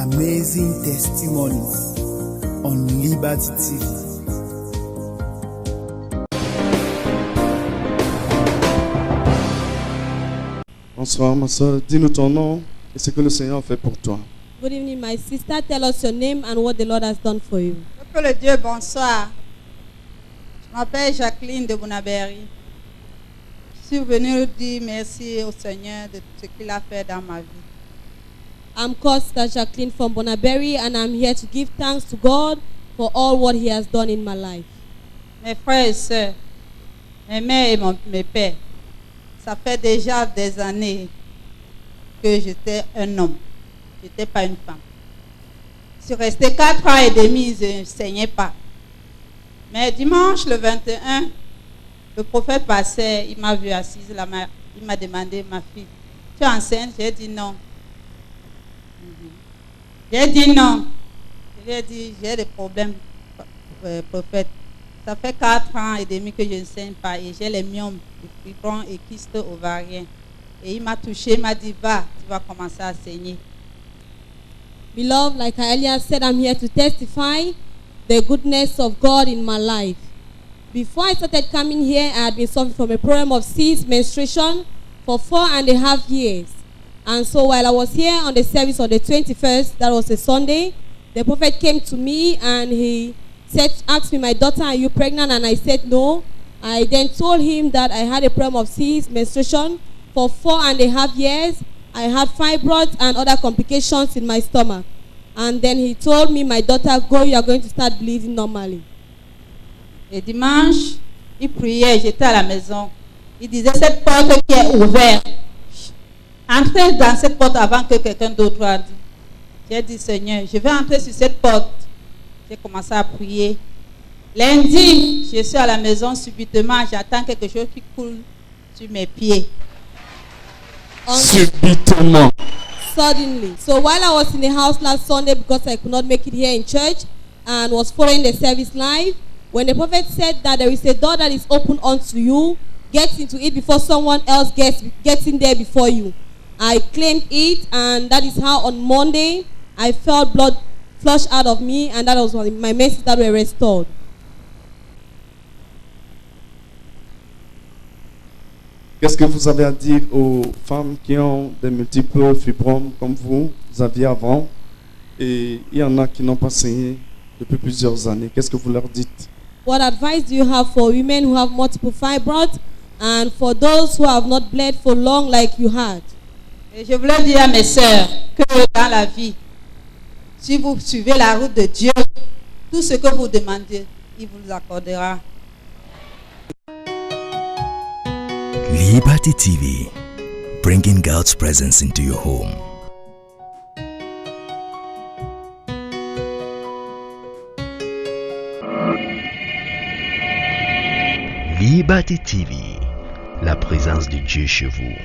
Amazing testimonies on Liberty TV. Bonsoir ma soeur, dis-nous ton nom et ce que le Seigneur a fait pour toi. Good evening, my sister. Tell us your name and what the Lord has done for you. Peuple de Dieu, bonsoir. Je m'appelle Jacqueline de Bonaberry. Je suis venue dire merci au Seigneur de ce qu'il a fait dans ma vie. I'm Costa Jacqueline from Bonaberry, and I'm here to give thanks to God for all what He has done in my life. Mes frères et sœurs, mes mères et mes pères, ça fait déjà des années que j'étais un homme. Je n'étais pas une femme. Je suis restée 4 ans et demi, je ne saignais pas. Mais dimanche, le 21, le prophète passait, il m'a vu assise là, il m'a demandé, ma fille, tu es enceinte? J'ai dit non. J'ai dit non. Je lui ai dit, j'ai des problèmes, prophète. Ça fait 4 ans et demi que je ne saigne pas et j'ai les myomes, les fibrons et kystes ovariens. Et il m'a touché, il m'a dit, va, tu vas commencer à saigner. Beloved, like I earlier said, I'm here to testify the goodness of God in my life. Before I started coming here, I had been suffering from a problem of ceased menstruation for 4.5 years. And so while I was here on the service on the 21st, that was a Sunday, the prophet came to me and he asked me, my daughter, are you pregnant? And I said no. I then told him that I had a problem of ceased menstruation for 4.5 years. I had fibroids and other complications in my stomach. And then he told me, my daughter, go, you are going to start bleeding normally. Et dimanche, il priait, j'étais à la maison. Il disait, cette porte qui est ouverte, entrez dans cette porte avant que quelqu'un d'autre entre. J'ai dit, Seigneur, je vais entrer sur cette porte. J'ai commencé à prier. Lundi, je suis à la maison, subitement, j'attends quelque chose qui coule sur mes pieds. Subitement. Suddenly. So while I was in the house last Sunday, because I could not make it here in church and was following the service live, when the prophet said that there is a door that is open unto you, get into it before someone else gets in there before you. I claimed it, and that is how on Monday I felt blood flush out of me, and that was my menses that were restored. Qu'est-ce que vous avez à dire aux femmes qui ont des multiples fibromes comme vous aviez avant et il y en a qui n'ont pas saigné depuis plusieurs années? Qu'est-ce que vous leur dites? What advice do you have for women who have multiple fibroids and for those who have not bled for long like you had? Et je voulais dire à mes sœurs que dans la vie, si vous suivez la route de Dieu, tout ce que vous demandez, il vous accordera. Liberty TV, bringing God's presence into your home. Liberty TV, la présence de Dieu chez vous.